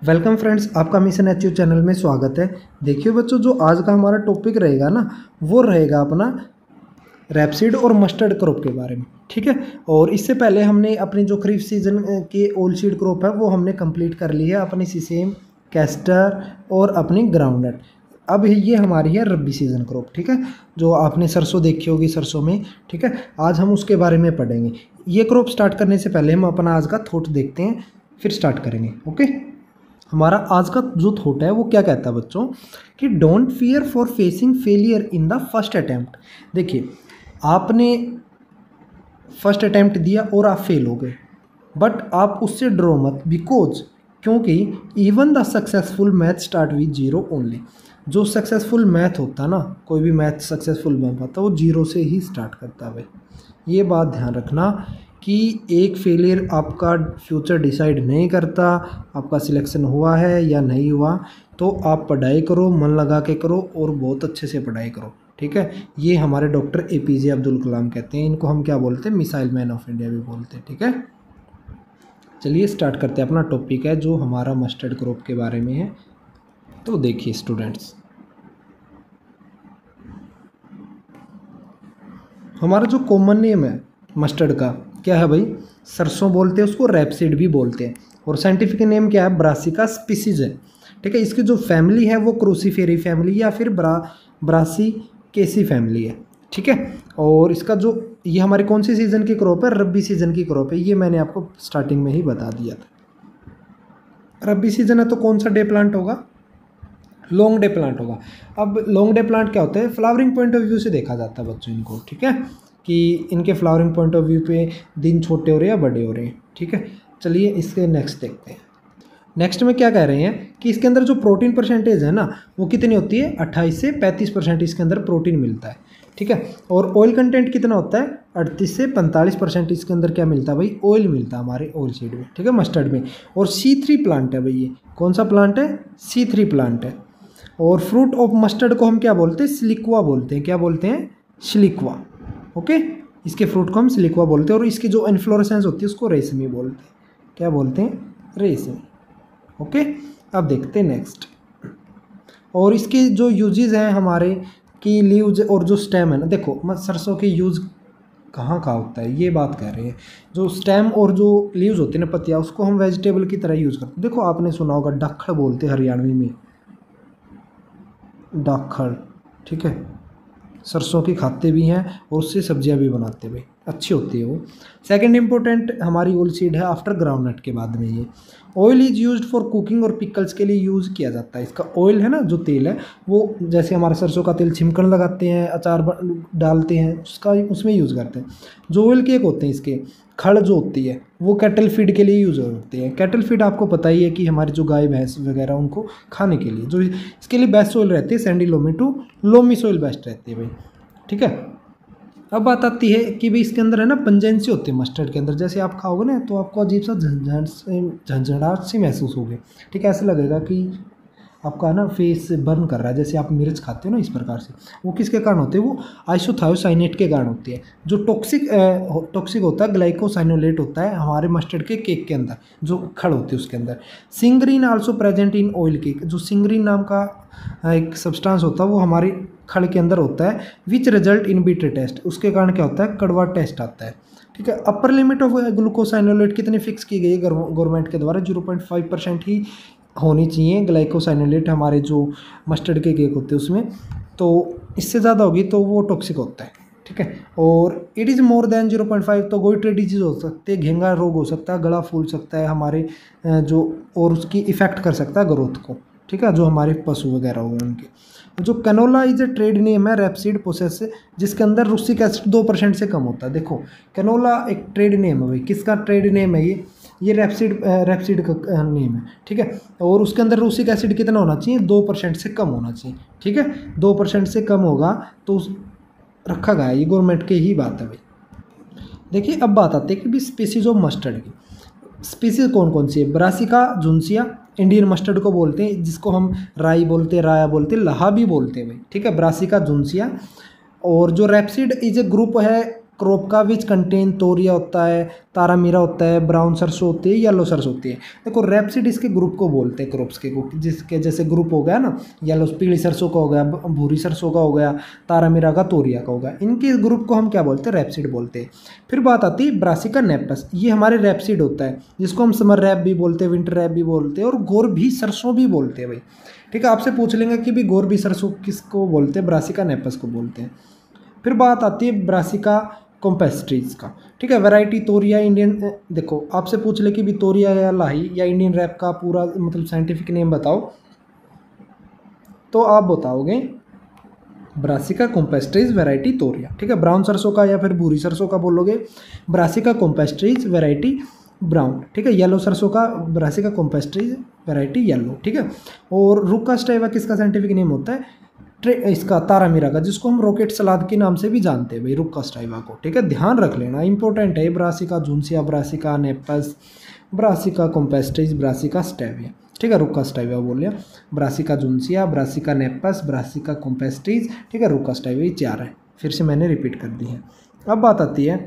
Welcome friends, आपका mission HU channel में स्वागत है। देखिए बच्चों, जो आज का हमारा टॉपिक रहेगा ना, वो रहेगा अपना रैपसीड और मस्टर्ड क्रॉप के बारे में। ठीक है। और इससे पहले हमने अपनी जो खरीफ सीजन के ओल सीड क्रॉप है वो हमने कंप्लीट कर ली है, अपनी सीसेम, कैस्टर और अपनी ग्राउंडनट। अब ये हमारी है रब्बी सीजन क्रॉप। ठीक है, जो आपने सरसों देखी होगी सरसों में। ठीक है, आज हम उसके बारे में पढ़ेंगे। ये क्रॉप स्टार्ट करने से पहले हम अपना आज का थॉट देखते हैं, फिर स्टार्ट करेंगे। ओके, हमारा आज का जो थॉट है वो क्या कहता है बच्चों कि don't fear for facing failure in the first attempt. देखिए, आपने फर्स्ट अटैम्प्ट दिया और आप फेल हो गए, बट आप उससे ड्रो मत, बिकॉज क्योंकि even the successful math start with zero only. जो सक्सेसफुल मैथ होता है ना, कोई भी मैथ सक्सेसफुल बन पाता है वो जीरो से ही स्टार्ट करता है भाई। ये बात ध्यान रखना कि एक फेलियर आपका फ्यूचर डिसाइड नहीं करता। आपका सिलेक्शन हुआ है या नहीं हुआ, तो आप पढ़ाई करो, मन लगा के करो और बहुत अच्छे से पढ़ाई करो। ठीक है, ये हमारे डॉक्टर APJ अब्दुल कलाम कहते हैं। इनको हम क्या बोलते हैं, मिसाइल मैन ऑफ इंडिया भी बोलते हैं। ठीक है, चलिए स्टार्ट करते हैं। अपना टॉपिक है जो हमारा मस्टर्ड क्रॉप के बारे में है। तो देखिए स्टूडेंट्स, हमारा जो कॉमन नेम है मस्टर्ड का क्या है भाई, सरसों बोलते हैं उसको, रैपसीड भी बोलते हैं। और साइंटिफिक नेम क्या है, ब्रासिका स्पीसीज है। ठीक है, इसकी जो फैमिली है वो क्रूसीफेरी फैमिली या फिर ब्रासिकेसी फैमिली है। ठीक है, और इसका जो ये हमारी कौन सी सीज़न की क्रॉप है, रब्बी सीज़न की क्रॉप है। ये मैंने आपको स्टार्टिंग में ही बता दिया था। रब्बी सीज़न है तो कौन सा डे प्लांट होगा, लॉन्ग डे प्लांट होगा। अब लॉन्ग डे प्लांट क्या होता है, फ्लावरिंग पॉइंट ऑफ व्यू से देखा जाता है बच्चों इनको। ठीक है, कि इनके फ्लावरिंग पॉइंट ऑफ व्यू पे दिन छोटे हो रहे हैं या बड़े हो रहे हैं। ठीक है, चलिए इसके नेक्स्ट देखते हैं। नेक्स्ट में क्या कह रहे हैं कि इसके अंदर जो प्रोटीन परसेंटेज है ना, वो कितनी होती है, 28 से 35% इसके अंदर प्रोटीन मिलता है। ठीक है, और ऑयल कंटेंट कितना होता है, 38 से 45% इसके अंदर क्या मिलता है भाई, ऑयल मिलता है हमारे ऑयल सीड में। ठीक है, मस्टर्ड में। और C3 प्लांट है भाई, ये कौन सा प्लांट है, C3 प्लांट है। और फ्रूट ऑफ मस्टर्ड को हम क्या बोलते हैं, सिलिक्वा बोलते हैं। क्या बोलते हैं, सिलिक्वा। ओके, इसके फ्रूट को हम सिलिक्वा बोलते हैं। और इसकी जो इन्फ्लोरेसेंस होती है उसको रेशमी बोलते हैं। क्या बोलते हैं, रेशमी। ओके, अब देखते हैं नेक्स्ट। और इसके जो यूजेस हैं हमारे की लीव्स और जो स्टेम है ना, देखो सरसों के यूज़ कहाँ कहाँ होता है, ये बात कह रहे हैं। जो स्टेम और जो लीव्स होती है ना, पत्तियाँ, उसको हम वेजिटेबल की तरह यूज़ करते हैं। देखो आपने सुना होगा डक्खड़ बोलते हैं हरियाणवी में, डक्खड़। ठीक है, सरसों की खाते भी हैं और उससे सब्जियां भी बनाते हुए, अच्छी होती है वो। सेकंड इंपॉर्टेंट हमारी ऑयल सीड है आफ्टर ग्राउंडनट के बाद में। ये oil is used for cooking और पिकल्स के लिए यूज़ किया जाता है। इसका ऑयल है ना, जो तेल है वो, जैसे हमारे सरसों का तेल छिमकन लगाते हैं, अचार डालते हैं, उसका उसमें यूज़ करते हैं। जो ऑयल केक होते हैं इसके, खड़ जो होती है वो कैटल फीड के लिए यूज़ होती है। कैटल फीड आपको पता ही है कि हमारी जो गाय भैंस वगैरह उनको खाने के लिए, जो इसके लिए बेस्ट ऑयल रहती है sandy loamy to loamy soil best रहती है भाई। ठीक है, अब बात आती है कि भाई इसके अंदर है ना पंजेंसी होती है मस्टर्ड के अंदर। जैसे आप खाओगे ना तो आपको अजीब सा झंझनाहट सी महसूस होगी। ठीक है, ऐसा लगेगा कि आपका ना फेस बर्न कर रहा है, जैसे आप मिर्च खाते हो ना, इस प्रकार से। वो किसके कारण होते हैं, वो आइसोथायोसाइनेट के कारण होती है। जो टॉक्सिक होता है, ग्लाइकोसाइनोलेट होता है हमारे मस्टर्ड के केक के अंदर, जो खड़ होती है उसके अंदर। Sinigrin also present in oil cake. जो सिंगरीन नाम का एक सब्सटेंस होता है वो हमारी खड़ के अंदर होता है, which result in bitter taste. उसके कारण क्या होता है, कड़वा टेस्ट आता है। ठीक है, अपर लिमिट ऑफ ग्लूकोसाइनोलेट कितनी फिक्स की गई है गवर्नमेंट के द्वारा, 0.5% ही होनी चाहिए ग्लाइकोसाइनोलेट हमारे जो मस्टर्ड के केक होते हैं उसमें। तो इससे ज़्यादा होगी तो वो टॉक्सिक होता है। ठीक है, और इट इज़ मोर देन 0.5 तो गोइट्रे डिजीज हो सकती है, घेंगा रोग हो सकता है, गला फूल सकता है हमारे जो, और उसकी इफेक्ट कर सकता है ग्रोथ को। ठीक है, जो हमारे पशु वगैरह हो उनके। जो canola is a trade name है रैपसीड प्रोसेस से, जिसके अंदर रूसिक एसिड 2% से कम होता है। देखो कैनोला एक ट्रेड नेम है भाई, किसका ट्रेड नेम है ये रैपसीड का नेम है। ठीक है, और उसके अंदर रूसिक एसिड कितना होना चाहिए, 2% से कम होना चाहिए। ठीक है, 2% से कम होगा तो रखा गया, ये गवर्नमेंट की ही बात है भाई। देखिए अब बात आती है कि भी स्पीसीज ऑफ मस्टर्ड की। स्पीसीज कौन कौन सी है, ब्रासिका जुन्सिया इंडियन मस्टर्ड को बोलते हैं, जिसको हम राई बोलते हैं, राया बोलते हैं, लहा भी बोलते हैं भाई। ठीक है, ब्रासिका जुन्सिया। और जो रैपसीड इज ए ग्रुप है क्रॉप का विच कंटेन तोरिया होता है, तारामीरा होता है, ब्राउन सरसों होती है, येलो सरसों होती है। देखो रेपसीड इसके ग्रुप को बोलते हैं, क्रॉप्स के को, जिसके जैसे ग्रुप हो गया ना, येलो पीली सरसों का हो गया, भूरी सरसों का हो गया, तारामीरा का, तोरिया का हो गया, इनके ग्रुप को हम क्या बोलते हैं, रेपसीड बोलते हैं। फिर बात आती है ब्रासिका नेपस, ये हमारे रेपसीड होता है, जिसको हम समर रैप भी बोलते हैं, विंटर रैप भी बोलते हैं और गोर भी सरसों भी बोलते हैं भाई। ठीक है, आपसे पूछ लेंगे कि भी गोर भी सरसों किसको बोलते हैं, ब्रासिका नेपस को बोलते हैं। फिर बात आती है ब्रासिका कॉम्पेस्ट्रीज का। ठीक है, वैरायटी तोरिया इंडियन, देखो आपसे पूछ ले कि भी तोरिया या लाही या इंडियन रैप का पूरा मतलब साइंटिफिक नेम बताओ, तो आप बताओगे ब्रासिका कॉम्पेस्ट्रीज वैरायटी तोरिया। ठीक है, ब्राउन सरसों का या फिर भूरी सरसों का बोलोगे ब्रासिका कॉम्पेस्ट्रीज वैरायटी ब्राउन। ठीक है, येलो सरसों का ब्रासिका कॉम्पेस्ट्रीज वैरायटी येलो। ठीक है, और रुक्का स्टाइवा किसका साइंटिफिक नेम होता है, इसका तारामीरा का, जिसको हम रॉकेट सलाद के नाम से भी जानते हैं भाई, रुक्का स्टाइवा को। ठीक है, ध्यान रख लेना, इंपॉर्टेंट है। Brassica juncea, Brassica napus, Brassica campestris, Brassica sativa. ठीक है, रुक्का स्टाइविया बोल लिया, Brassica juncea, Brassica napus, Brassica campestris. ठीक है, रुक्का स्टाइविया, 4 है, फिर से मैंने रिपीट कर दी है। अब बात आती है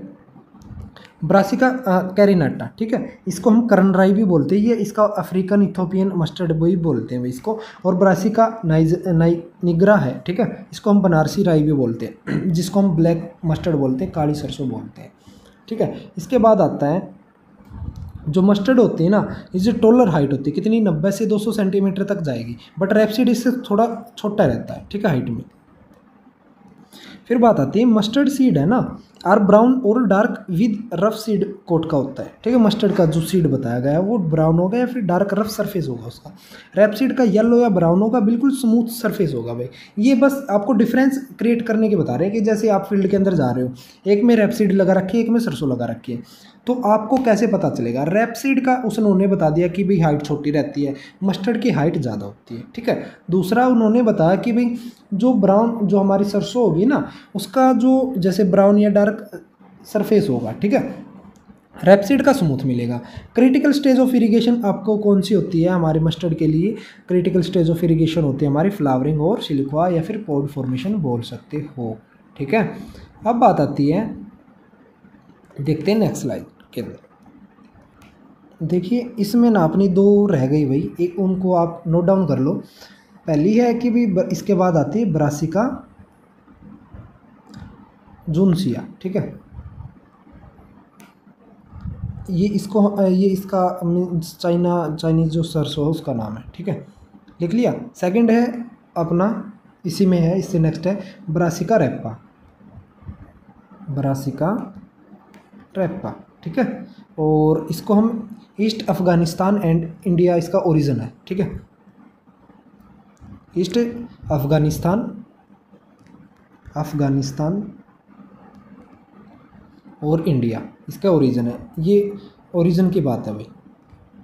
ब्रासिका कैरिनाटा। ठीक है, इसको हम करनराई भी बोलते हैं, ये इसका अफ्रीकन इथोपियन मस्टर्ड भी बोलते हैं इसको। और ब्रासिका निग्रा है। ठीक है, इसको हम बनारसी राई भी बोलते हैं, जिसको हम ब्लैक मस्टर्ड बोलते हैं, काली सरसों बोलते हैं। ठीक है, इसके बाद आता है जो मस्टर्ड होती है ना, इससे टोलर हाइट होती है, कितनी 90 से 200 सेंटीमीटर तक जाएगी, बट रेपसीड इससे थोड़ा छोटा रहता है। ठीक है, हाइट में। फिर बात आती है मस्टर्ड सीड है ना, आर ब्राउन और dark with rough seed coat का होता है। ठीक है, मस्टर्ड का जो सीड बताया गया है वो ब्राउन होगा या फिर डार्क रफ सरफेस होगा उसका। रैपसीड का येलो या ब्राउन होगा, बिल्कुल स्मूथ सरफेस होगा भाई। ये बस आपको डिफरेंस क्रिएट करने के बता रहे हैं कि जैसे आप फील्ड के अंदर जा रहे हो, एक में रैपसीड लगा रखी है, एक में सरसों लगा रखी है, तो आपको कैसे पता चलेगा। रैपसीड का उन्होंने बता दिया कि भाई हाइट छोटी रहती है, मस्टर्ड की हाइट ज़्यादा होती है। ठीक है, दूसरा उन्होंने बताया कि भाई जो ब्राउन जो हमारी सरसों होगी ना, उसका जो जैसे ब्राउन या डार्क सरफेस होगा। ठीक है, रैपसीड का स्मूथ मिलेगा। क्रिटिकल स्टेज ऑफ इरिगेशन आपको कौन सी होती है हमारे मस्टर्ड के लिए, क्रिटिकल स्टेज ऑफ इरिगेशन होती है हमारी फ्लावरिंग और सिलिक्वा या फिर पॉड फॉर्मेशन बोल सकते हो। ठीक है, अब बात आती है, देखते हैं नेक्स्ट स्लाइड के अंदर। देखिए इसमें ना अपनी 2 रह गई भाई, एक उनको आप नोट डाउन कर लो। पहली है कि भी इसके बाद आती है ब्रासिका जूनसिया। ठीक है, ये इसका चाइनीज जो सरसों है उसका नाम है। ठीक है, लिख लिया। सेकंड है अपना, इसी में है, इससे नेक्स्ट है ब्रासिका रैपा, ब्रासिका रैपा। ठीक है, और इसको हम ईस्ट अफगानिस्तान एंड इंडिया इसका ओरिजिन है। ठीक है, ईस्ट अफगानिस्तान और इंडिया इसका ओरिजिन है, ये ओरिजिन की बात है भाई।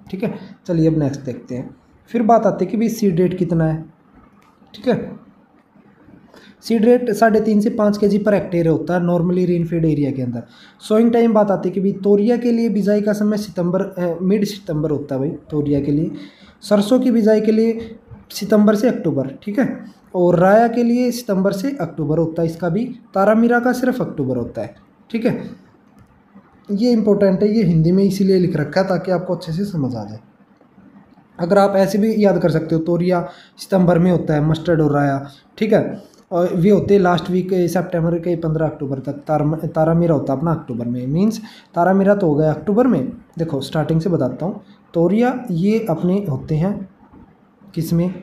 ठीक है, चलिए अब नेक्स्ट देखते हैं। फिर बात आती है कि भाई सीड रेट कितना है। ठीक है, सीड रेट 3.5 से 5 kg पर हेक्टेयर होता है नॉर्मली रेनफेड एरिया के अंदर। सोइंग टाइम बात आती है कि भाई तोरिया के लिए बिजाई का समय मिड सितंबर होता है भाई तोरिया के लिए। सरसों की बिजाई के लिए सितंबर से अक्टूबर। ठीक है, और राया के लिए सितंबर से अक्टूबर होता है, इसका भी। तारामीरा का सिर्फ अक्टूबर होता है। ठीक है, ये इंपॉर्टेंट है, ये हिंदी में इसीलिए लिख रखा है ताकि आपको अच्छे से समझ आ जाए। अगर आप ऐसे भी याद कर सकते हो, तोरिया सितंबर में होता है, मस्टर्ड और राया। ठीक है, और वे होते हैं लास्ट वीक सितंबर के 15 अक्टूबर तक। तारामीरा होता है अपना अक्टूबर में, मीन्स तारामीरा तो हो गया अक्टूबर में। देखो स्टार्टिंग से बताता हूँ, तोरिया ये अपने होते हैं किस में,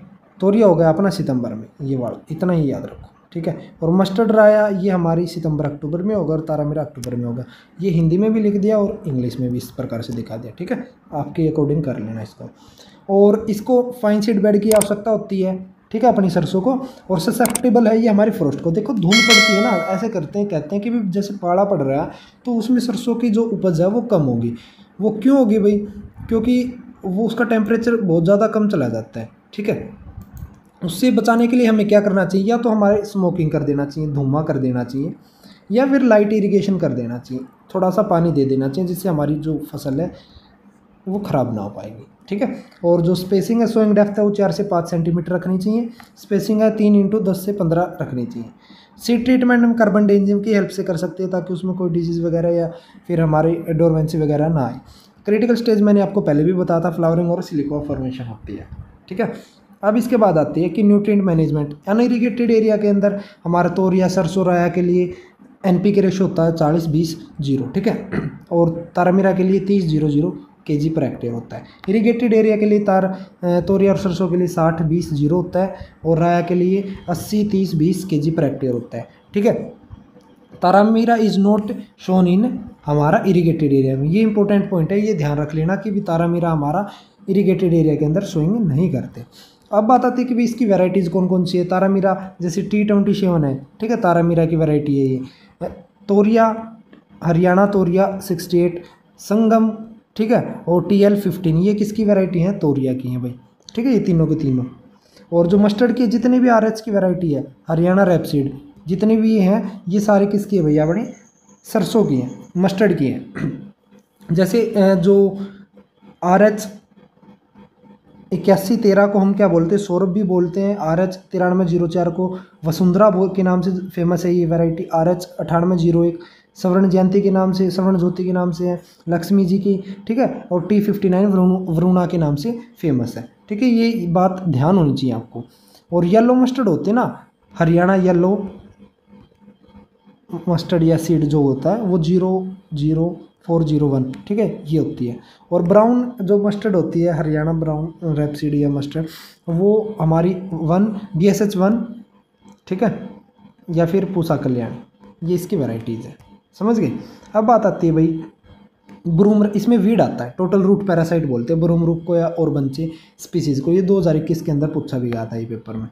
तोरिया हो गया अपना सितंबर में, ये वाला इतना ही याद रखो। ठीक है, और मस्टर्ड राया ये हमारी सितंबर अक्टूबर में होगा और तारामीरा अक्टूबर में होगा। ये हिंदी में भी लिख दिया और इंग्लिश में भी इस प्रकार से दिखा दिया। ठीक है, आपके अकॉर्डिंग कर लेना इसको। और इसको फाइन सीड बेड की आवश्यकता होती है। ठीक है, अपनी सरसों को, और ससेप्टेबल है ये हमारी फ्रोस्ट को। देखो धूल पड़ती है ना, ऐसे करते हैं, कहते हैं कि भी जैसे पाला पड़ रहा है तो उसमें सरसों की जो उपज है वो कम होगी। वो क्यों होगी भाई, क्योंकि वो उसका टेम्परेचर बहुत ज़्यादा कम चला जाता है। ठीक है, उससे बचाने के लिए हमें क्या करना चाहिए, या तो हमारे स्मोकिंग कर देना चाहिए, धुआं कर देना चाहिए, या फिर लाइट इरिगेशन कर देना चाहिए, थोड़ा सा पानी दे देना चाहिए, जिससे हमारी जो फसल है वो ख़राब ना हो पाएगी। ठीक है, और जो स्पेसिंग है, सोइंग डेप्थ है वो 4 से 5 सेंटीमीटर रखनी चाहिए। स्पेसिंग है 3 × 10 से 15 रखनी चाहिए। सीड ट्रीटमेंट हम कार्बन डाइजियम की हेल्प से कर सकते हैं ताकि उसमें कोई डिजीज़ वगैरह या फिर हमारी डोरमेंसी वगैरह ना आए। क्रिटिकल स्टेज मैंने आपको पहले भी बताया था, फ्लावरिंग और सिलिको फॉर्मेशन होती है, ठीक है। अब इसके बाद आती है कि न्यूट्रिएंट मैनेजमेंट। अनइरिगेटेड एरिया के अंदर हमारा तोरिया सरसों राया के लिए NP रेशो होता है 40-20-0, ठीक है, और तारामीरा के लिए 30-0-0 kg पर हेक्टेयर होता है। इरिगेटेड एरिया के लिए तोरिया और सरसों के लिए 60-20-0 होता है, और राया के लिए 80-30-20 kg पर हेक्टेयर होता है, ठीक है। तारामीरा इज़ नॉट शोन इन हमारा इरिगेटेड एरिया में। ये इंपॉर्टेंट पॉइंट है, ये ध्यान रख लेना कि भी तारामीरा हमारा इरिगेटेड एरिया के अंदर शोइंग नहीं करते। अब बात आती है कि भी इसकी वैरायटीज़ कौन कौन सी है। तारामीरा जैसे T27 है, ठीक है, तारामीरा की वैरायटी है ये। तोरिया हरियाणा तोरिया 68, संगम, ठीक है, और TL15 ये किसकी वैरायटी है, तोरिया की है भाई, ठीक है, ये तीनों के तीनों। और जो मस्टर्ड की जितनी भी RH की वैरायटी है, हरियाणा रेपसीड, जितनी भी हैं ये सारे किसकी है भैया, बड़े सरसों की हैं, मस्टर्ड की हैं। जैसे जो RH 8113 को हम क्या बोलते हैं, सौरभ भी बोलते हैं। RH 9304 को वसुंधरा के नाम से फेमस है ये वैरायटी। RH 9801 स्वर्ण जयंती के नाम से, स्वर्ण ज्योति के नाम से है, लक्ष्मी जी की, ठीक है, और T59 वरुणा के नाम से फेमस है, ठीक है। ये बात ध्यान होनी चाहिए आपको। और येलो मस्टर्ड होते हैं ना, हरियाणा येलो मस्टर्ड या सीड जो होता है वो 00401, ठीक है, ये होती है। और ब्राउन जो मस्टर्ड होती है, हरियाणा ब्राउन रेपसीड या मस्टर्ड, वो हमारी 1 BSH1, ठीक है, या फिर पूसा कल्याण, ये इसकी वैरायटीज़ है, समझ गए। अब बात आती है भाई ब्रूम, इसमें वीड आता है, टोटल रूट पैरासाइट बोलते हैं ब्रूम रूट को या और बंचे स्पीसीज़ को। ये 2021 के अंदर पूछा भी गया था ये पेपर में,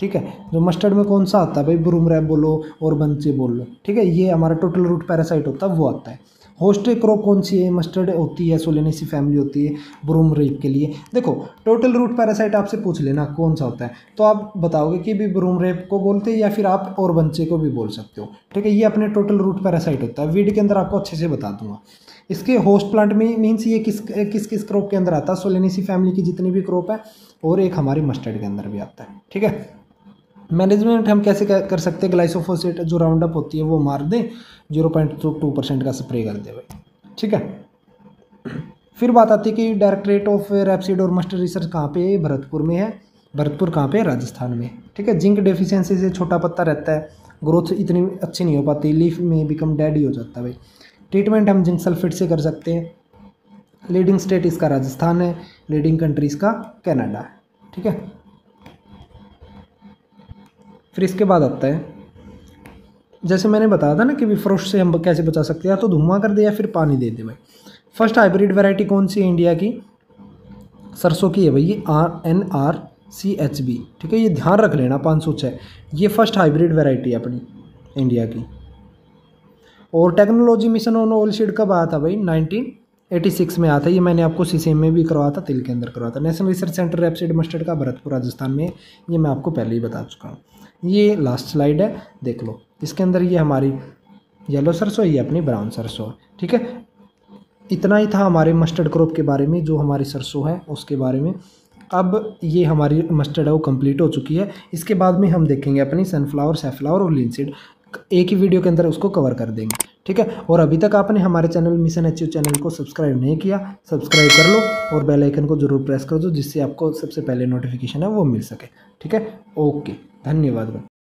ठीक है। जो मस्टर्ड में कौन सा आता है भाई, ब्रूम रैप बोलो और बंचे बोल लो, ठीक है, ये हमारा टोटल रूट पैरासाइट होता है, वो आता है। होस्ट क्रॉप कौन सी है, मस्टर्ड होती है, सोलेनेसी फैमिली होती है ब्रूम रेप के लिए। देखो टोटल रूट पैरासाइट आपसे पूछ लेना कौन सा होता है, तो आप बताओगे कि भी ब्रूम रेप को बोलते हैं या फिर आप और बंचे को भी बोल सकते हो, ठीक है। ये अपने टोटल रूट पैरासाइट होता है, वीड के अंदर आपको अच्छे से बता दूंगा। इसके होस्ट प्लांट में मीन्स ये किस क्रॉप के अंदर आता है, सोलेनेसी फैमिली की जितनी भी क्रॉप है, और एक हमारी मस्टर्ड के अंदर भी आता है, ठीक है। मैनेजमेंट हम कैसे कर सकते हैं, ग्लाइसोफोसेट जो राउंड अप होती है वो मार दें, 0.2% का स्प्रे कर दे भाई, ठीक है। फिर बात आती है कि डायरेक्टरेट ऑफ रेपसीड और मस्टर्ड रिसर्च कहाँ पे है, भरतपुर में है। भरतपुर कहाँ पे है, राजस्थान में, ठीक है। जिंक डेफिशिएंसी से छोटा पत्ता रहता है, ग्रोथ इतनी अच्छी नहीं हो पाती, लीफ में बिकम डेड ही हो जाता है भाई। ट्रीटमेंट हम जिंक सल्फेट से कर सकते हैं। लीडिंग स्टेट इसका राजस्थान है, लीडिंग कंट्री इसका कनाडा है, ठीक है। फिर इसके बाद आता है, जैसे मैंने बताया था ना कि फ्रोस्ट से हम कैसे बचा सकते हैं, या तो धुआं कर दे या फिर पानी दे दे भाई। फर्स्ट हाइब्रिड वैरायटी कौन सी है इंडिया की, सरसों की है भाई, ये NRCHB, ठीक है, ये ध्यान रख लेना 506, ये फर्स्ट हाइब्रिड वैरायटी है अपनी इंडिया की। और technology mission on oil seed कब आया था भाई, 1986 में आया था। ये मैंने आपको CCM में भी करवाया था, तिल के अंदर करवाया था। National research centre rapeseed mustard का भरतपुर राजस्थान में, ये मैं आपको पहले ही बता चुका हूँ। ये लास्ट स्लाइड है, देख लो, इसके अंदर ये हमारी येलो सरसों, ये अपनी ब्राउन सरसों है, ठीक है। इतना ही था हमारे मस्टर्ड क्रॉप के बारे में, जो हमारी सरसों है उसके बारे में। अब ये हमारी मस्टर्ड है वो कंप्लीट हो चुकी है। इसके बाद में हम देखेंगे अपनी सनफ्लावर, सैफलावर और लिनसीड, एक ही वीडियो के अंदर उसको कवर कर देंगे, ठीक है। और अभी तक आपने हमारे चैनल मिशन अचीव चैनल को सब्सक्राइब नहीं किया, सब्सक्राइब कर लो और बेल आइकन को जरूर प्रेस कर दो, जिससे आपको सबसे पहले नोटिफिकेशन है वो मिल सके, ठीक है। ओके, धन्यवाद।